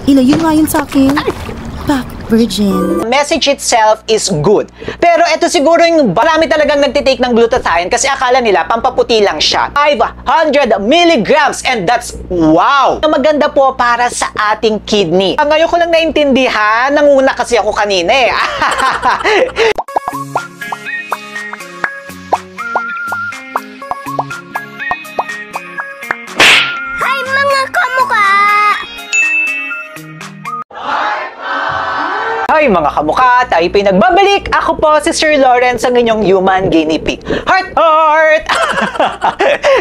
Ilayo nga yun sa akin. Back virgin. The message itself is good. Pero ito siguro yung marami talagang nagtitake ng glutathione kasi akala nila pampaputi lang siya. 500 milligrams and that's wow! Maganda po para sa ating kidney. Ngayon ko lang naintindihan, nanguna kasi ako kanina eh. Hi mga kamukha! Hi mga kamukha, tayo pinagbabalik. Ako po si Sir Lawrence, ang inyong human guinea pig. Heart!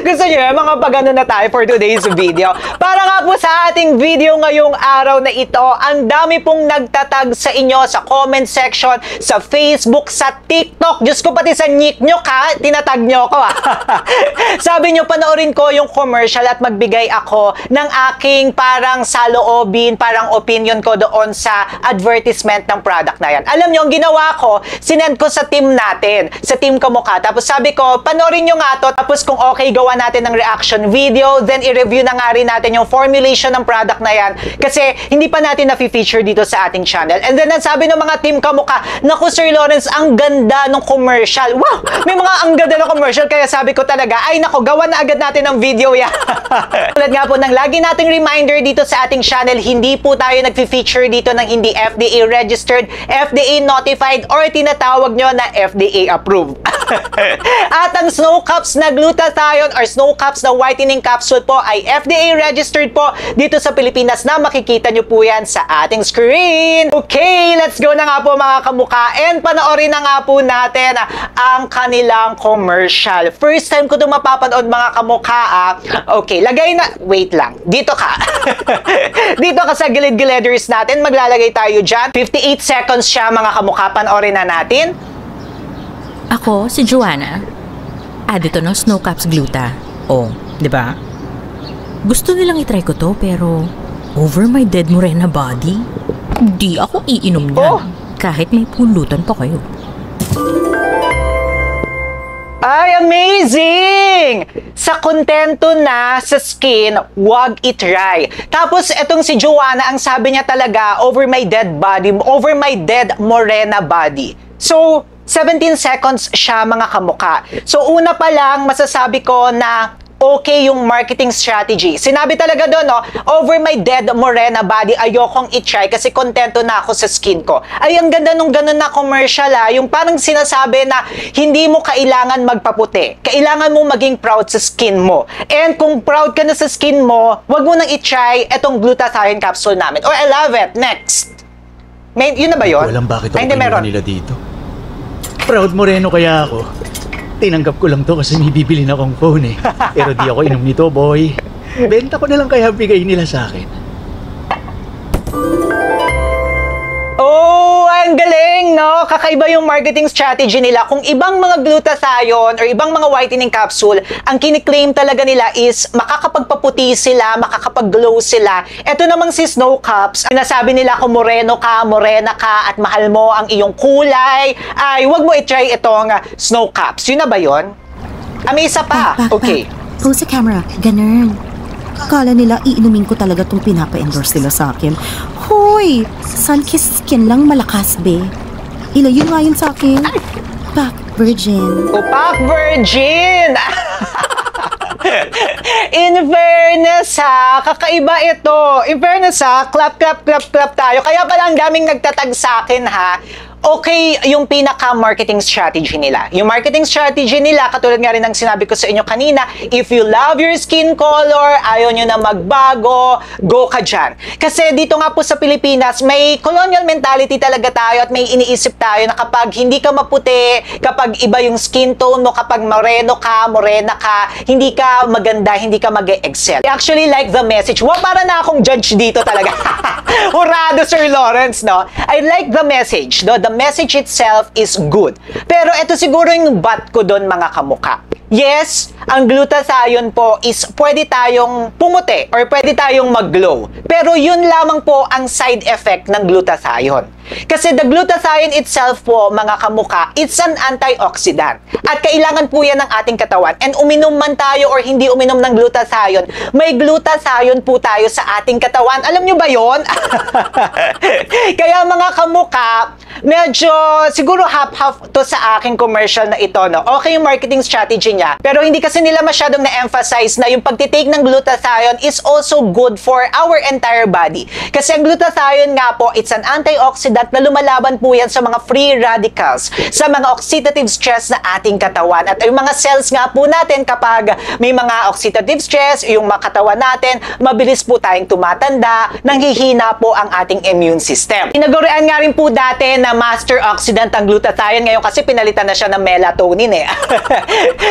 Gusto niyo mga pagano na tayo for today's video? Para nga po sa ating video ngayong araw na ito, ang dami pong nagtatag sa inyo sa comment section, sa Facebook, sa TikTok. Diyos ko, pati sa nick nyo ka, tinatag nyo ko Sabi nyo, panoorin ko yung commercial at magbigay ako ng aking parang saloobin, parang opinion ko doon sa advertisement ng product na yan. Alam nyo, ang ginawa ko, sinend ko sa team natin, sa team Kamukha. Tapos sabi ko, panoorin nyo nga to, tapos kung okay, gawa natin ng reaction video, then i-review na nga rin natin yung formulation ng product na yan. Kasi hindi pa natin na-feature dito sa ating channel. And then, sabi ng mga team Kamukha, naku Sir Lawrence, ang ganda ng commercial. Wow! May mga ang ganda ng commercial, kaya sabi ko talaga, ay naku, gawa na agad natin ng video yan. Tulad nga po ng lagi nating reminder dito sa ating channel, hindi po tayo nag-feature dito ng hindi FDA registered, FDA notified, or tinatawag nyo na FDA approved. At ang Snow Caps na glutathione or Snow Caps na whitening capsule po ay FDA registered po dito sa Pilipinas na makikita nyo po yan sa ating screen. Okay, let's go na nga po mga kamukha and panoorin na nga po natin ang kanilang commercial. First time ko ito mapapanood mga kamukha Okay, lagay na, wait lang, dito ka. Dito ka sa gilid-giliders natin, maglalagay tayo dyan. 58 seconds siya mga kamukha, panoorin na natin. Ako, si Joanna. Adito ng Snow Caps Gluta. Oh, di ba? Gusto nilang itry ko to, pero over my dead morena body, di ako iinom niyan. Kahit may pulutan pa kayo. Ay, amazing! Sa kontento na sa skin, wag itry. Tapos, etong si Joanna, ang sabi niya talaga, over my dead body, over my dead morena body. So, 17 seconds siya mga kamukha. So, una pa lang, masasabi ko na okay yung marketing strategy. Sinabi talaga doon, no, over my dead morena body, ayokong i-try kasi kontento na ako sa skin ko. Ay, ang ganda nung ganun na commercial, yung parang sinasabi na hindi mo kailangan magpaputi. Kailangan mo maging proud sa skin mo. And kung proud ka na sa skin mo, wag mo nang i-try etong glutathione capsule namin. Oh, I love it. Next. May, yun na ba yun? Walang bakit ako hindi meron nila dito. Proud moreno kaya ako. Tinanggap ko lang to kasi may bibili na akong phone eh. Pero di ako inom nito, boy. Benta ko na lang kaya bigay nila sa akin. Oh, ang galing, no? Kakaiba yung marketing strategy nila. Kung ibang mga glutathione or ibang mga whitening capsule, ang kiniklaim talaga nila is makakapagpaputi sila, makakapag-glow sila. Ito namang si Snow Caps, sinasabi nila kung moreno ka, morena ka, at mahal mo ang iyong kulay, ay wag mo i-try itong Snow Caps. Yun na ba yun? May isa pa. Okay. Pose sa camera. Ganun. Akala nila iinumin ko talaga itong pinapa-endorse nila sa akin. Hoy! Sun-kissed skin lang malakas, be. Ilayo nga yun sa akin. Back virgin. Back virgin! In fairness kakaiba ito. In fairness clap, clap, clap, clap tayo. Kaya pala ang daming nagtatag sa akin okay yung pinaka-marketing strategy nila. Yung marketing strategy nila, katulad nga rin ng sinabi ko sa inyo kanina, if you love your skin color, ayaw nyo na magbago, go ka dyan. Kasi dito nga po sa Pilipinas, may colonial mentality talaga tayo at may iniisip tayo na kapag hindi ka maputi, kapag iba yung skin tone mo, kapag moreno ka, morena ka, hindi ka maganda, hindi ka mag-excel. I actually like the message. Para na akong judge dito talaga. Hurado, Sir Lawrence, no? I like the message, no? The message itself is good. Pero ito siguro yung but ko doon mga kamukha. Yes, ang glutathione po is pwede tayong pumuti or pwede tayong mag-glow. Pero yun lamang po ang side effect ng glutathione. Kasi the glutathione itself po, mga kamuka, it's an antioxidant. At kailangan po yan ng ating katawan. And uminom man tayo or hindi uminom ng glutathione, may glutathione po tayo sa ating katawan. Alam nyo ba yon? Kaya mga kamuka, medyo siguro half-half to sa aking commercial na ito, no? Okay yung marketing strategy niya, pero hindi kasi nila masyadong na-emphasize na yung pagtitake ng glutathione is also good for our entire body. Kasi ang glutathione nga po, it's an antioxidant na lumalaban po yan sa mga free radicals, sa mga oxidative stress na ating katawan. At yung mga cells nga po natin, kapag may mga oxidative stress, yung mga katawan natin, mabilis po tayong tumatanda, nanghihina po ang ating immune system. Inaguruan nga rin po dati na master oxidant ang glutathione, ngayon kasi pinalitan na siya ng melatonin eh.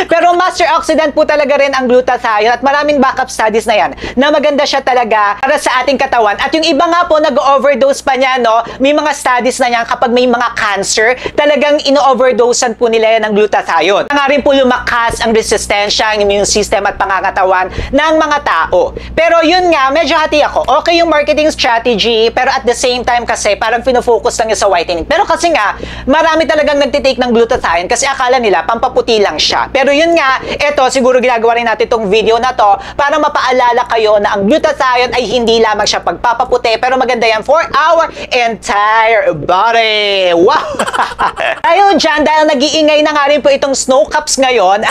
Pero master oxidant po talaga rin ang glutathione at maraming backup studies na yan na maganda siya talaga para sa ating katawan. At yung iba nga po nag-overdose pa niya, no? May mga studies na yan kapag may mga cancer, talagang ino-overdosean po nila yan ng glutathione. Nga rin po lumakas ang resistensya, ang immune system at pangangatawan ng mga tao. Pero yun nga, medyo hati ako. Okay yung marketing strategy, pero at the same time kasi parang fino-focus lang sa whitening. Pero kasi nga, marami talagang nagtitake ng glutathione kasi akala nila pampaputi lang siya. Pero yun nga, eto siguro ginagawa rin natin itong video na to para mapaalala kayo na ang glutathione ay hindi lamang siya pagpapaputi, pero maganda yan for our entire body. Wow! Dahil dyan, dahil nag-iingay na nga rin po itong snow caps ngayon,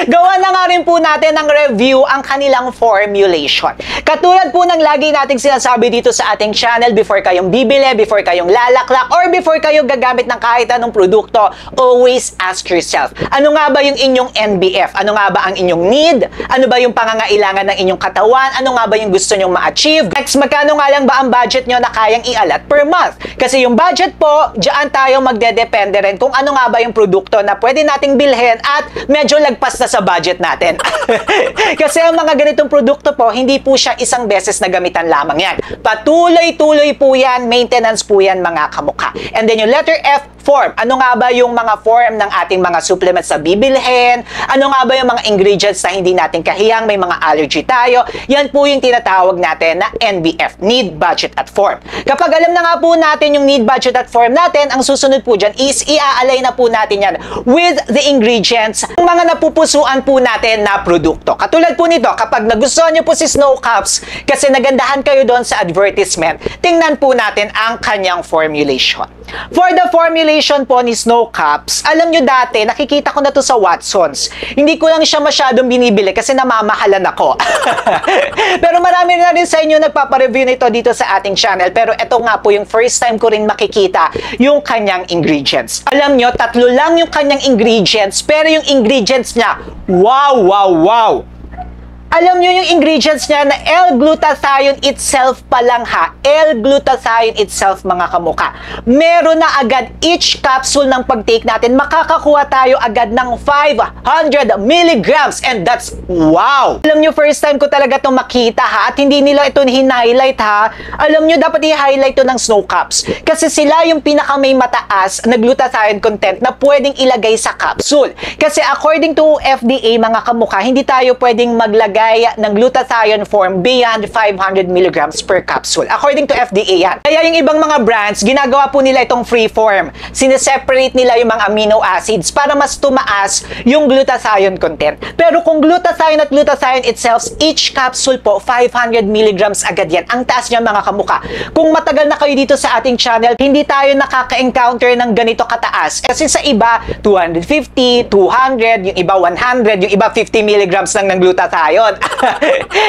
gawa na nga rin po natin ng review ang kanilang formulation. Katulad po ng lagi nating sinasabi dito sa ating channel, before kayong bibili, before kayong lalaklak, or before kayo gagamit ng kahit anong produkto, always ask yourself, ano nga ba yung inyong NBF? Ano nga ba ang inyong need? Ano ba yung pangangailangan ng inyong katawan? Ano nga ba yung gusto nyong ma-achieve? Next, magkano nga lang ba ang budget nyo na kayang ialat per month? Kasi yung budget po, diyan tayo magdedepende rin kung ano nga ba yung produkto na pwede nating bilhin at medyo lagpas na sa budget natin. Kasi ang mga ganitong produkto po, hindi po siya isang beses na gamitan lamang yan. Patuloy-tuloy po yan, maintenance po yan mga kamukha. And then yung letter F, form. Ano nga ba yung mga form ng ating mga supplements na bibilhin? Ano nga ba yung mga ingredients na hindi natin kahiyang, may mga allergy tayo? Yan po yung tinatawag natin na NBF, need, budget, at form. Kapag alam na nga po natin yung need, budget, at form natin, ang susunod po dyan is i-aalay na po natin yan with the ingredients, ang mga napupusuan po natin na produkto. Katulad po nito, kapag nagustuhan nyo po si Snow Caps, kasi nagandahan kayo doon sa advertisement, tingnan po natin ang kanyang formulation. For the formulation po ni Snow Caps, alam nyo dati, nakikita ko na to sa Watsons. Hindi ko lang siya masyadong binibili kasi namamahalan ako. Pero marami na rin sa inyo nagpapareview nito dito sa ating channel. Pero ito nga po yung first time ko rin makikita yung kanyang ingredients. Alam nyo, 3 lang yung kanyang ingredients, pero yung ingredients niya, wow, wow, wow! Alam nyo yung ingredients niya na L-glutathione itself pa lang ha. L-glutathione itself mga kamuka. Meron na agad each capsule ng pag-take natin. Makakakuha tayo agad ng 500 milligrams. And that's wow! Alam nyo, first time ko talaga itong makita ha. At hindi nila ito hin-highlight ha. Alam nyo, dapat i-highlight ito ng Snow Caps. Kasi sila yung pinaka may mataas na glutathione content na pwedeng ilagay sa capsule. Kasi according to FDA mga kamuka, hindi tayo pwedeng maglagay ng glutathione form beyond 500 milligrams per capsule. According to FDA yan. Kaya yung ibang mga brands, ginagawa po nila itong free form. Sineseparate nila yung mga amino acids para mas tumaas yung glutathione content. Pero kung glutathione at glutathione itself, each capsule po, 500 milligrams agad yan. Ang taas niya mga kamuka. Kung matagal na kayo dito sa ating channel, hindi tayo nakaka-encounter ng ganito kataas. Kasi sa iba, 250, 200, yung iba 100, yung iba 50 milligrams lang ng glutathione.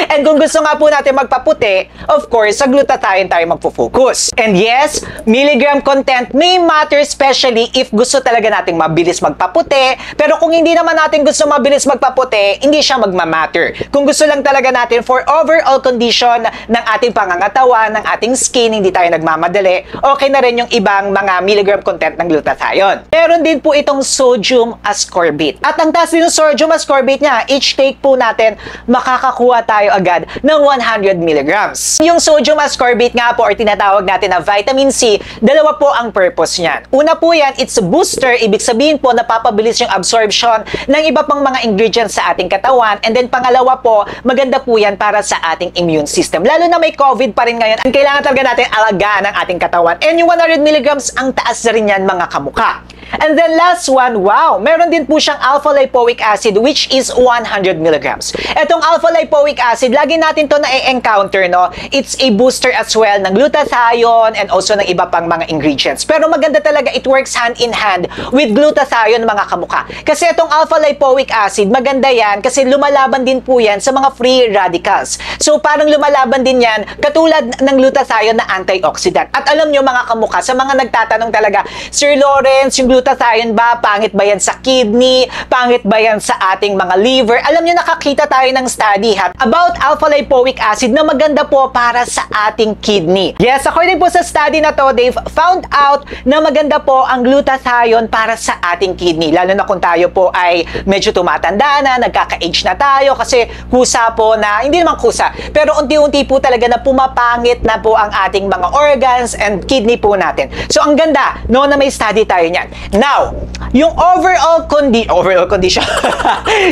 And kung gusto nga po natin magpaputi, of course, sa glutathione tayo magpo-focus. And yes, milligram content may matter, especially if gusto talaga nating mabilis magpaputi. Pero kung hindi naman natin gusto mabilis magpaputi, hindi siya magmamatter. Kung gusto lang talaga natin for overall condition ng ating pangangatawan, ng ating skin, hindi tayo nagmamadali, okay na rin yung ibang mga milligram content ng glutathione. Meron din po itong sodium ascorbate. At ang taas din ng sodium ascorbate niya, each take po natin makakakuha tayo agad ng 100 milligrams. Yung sodium ascorbate nga po or tinatawag natin na vitamin C, dalawa po ang purpose niyan. Una po yan, it's a booster. Ibig sabihin po, napapabilis yung absorption ng iba pang mga ingredients sa ating katawan. And then pangalawa po, maganda po yan para sa ating immune system. Lalo na may COVID pa rin ngayon, ang kailangan talaga natin alagaan ng ating katawan. And yung 100 milligrams, ang taas na rin yan mga kamukha. And then last one, wow, meron din po siyang alpha-lipoic acid which is 100 milligrams. Etong alpha-lipoic acid, lagi natin to na-encounter, no? It's a booster as well ng glutathione and also ng iba pang mga ingredients. Pero maganda talaga, it works hand in hand with glutathione mga kamukha. Kasi itong alpha-lipoic acid, maganda yan kasi lumalaban din po yan sa mga free radicals. So parang lumalaban din yan katulad ng glutathione na antioxidant. At alam nyo mga kamukha, sa mga nagtatanong talaga, Sir Lawrence, yung glutathione ba, pangit ba yan sa kidney, pangit ba yan sa ating mga liver? Alam nyo, nakakita tayo ng study about alpha-lipoic acid na maganda po para sa ating kidney. Yes, according po sa study na to, they've found out na maganda po ang glutathione para sa ating kidney. Lalo na kung tayo po ay medyo tumatanda na, nagkaka-age na tayo kasi kusa po na, hindi naman kusa, pero unti-unti po talaga na pumapangit na po ang ating mga organs and kidney po natin. So, ang ganda, no, na may study tayo niyan. Now, yung overall condition,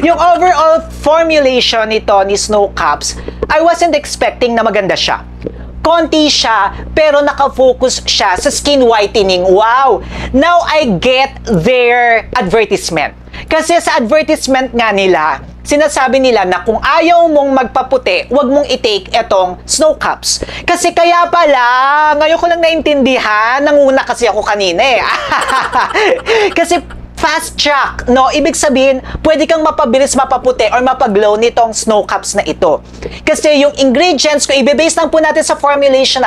yung overall formulation nito ni Snow Caps, I wasn't expecting na maganda siya. Konti siya, pero nakafocus siya sa skin whitening. Wow! Now, I get their advertisement. Kasi sa advertisement nga nila, sinasabi nila na kung ayaw mong magpaputi, huwag mong i-take etong Snow Caps. Kasi kaya pala, ngayon ko lang naintindihan, nanguna kasi ako kanina eh. Kasi fast track, no? Ibig sabihin, pwede kang mapabilis, mapaputi, or mapaglow nitong Snow Caps na ito. Kasi yung ingredients, kung i-base lang po natin sa formulation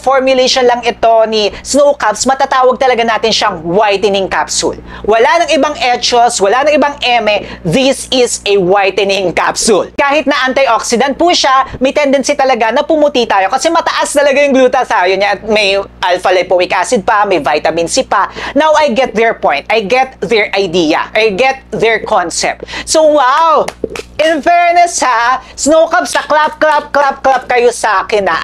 formulation lang ito ni Snow Caps, matatawag talaga natin siyang whitening capsule. Wala nang ibang etchos, wala nang ibang eme, this is a whitening capsule. Kahit na antioxidant po siya, may tendency talaga na pumuti tayo kasi mataas talaga yung glutathione niya at may alpha-lipoic acid pa, may vitamin C pa. Now, I get their point. I get their idea. I get their concept. So, wow! In fairness ha, Snow Caps, clap kayo sa akin ha.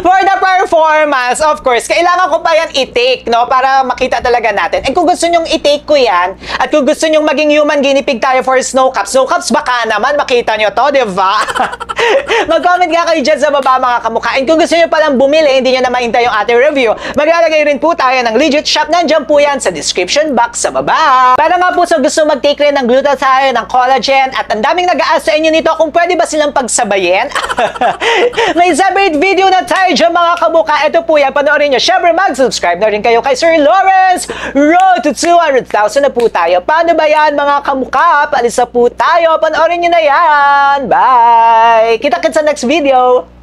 For the performance, of course, kailangan ko pa yan i-take, no? Para makita talaga natin. And kung gusto nyong i-take ko yan, at kung gusto nyong maging human guinea pig tayo for Snow Caps, baka naman makita nyo to, di ba? Mag-comment nga kayo dyan sa baba mga kamukha. And kung gusto nyo palang bumili, hindi nyo na mahintay yung ating review, maglalagay rin po tayo ng legit shop. Nandyan po yan sa description box sa baba. Para nga po sa gusto mag-take rin ng glutathione, ng collagen, at ang daming nag-aas sa inyo nito kung pwede ba silang pagsabayin. May separate video na tayo dyan mga kamukha. Ito po yan, panoorin nyo. Syempre mag-subscribe na rin kayo kay Sir Lawrence. Road to 200,000 na po tayo. Paano ba yan mga kamukha? Paalisa po tayo. Panoorin nyo na yan. Bye! Kita-kits sa next video.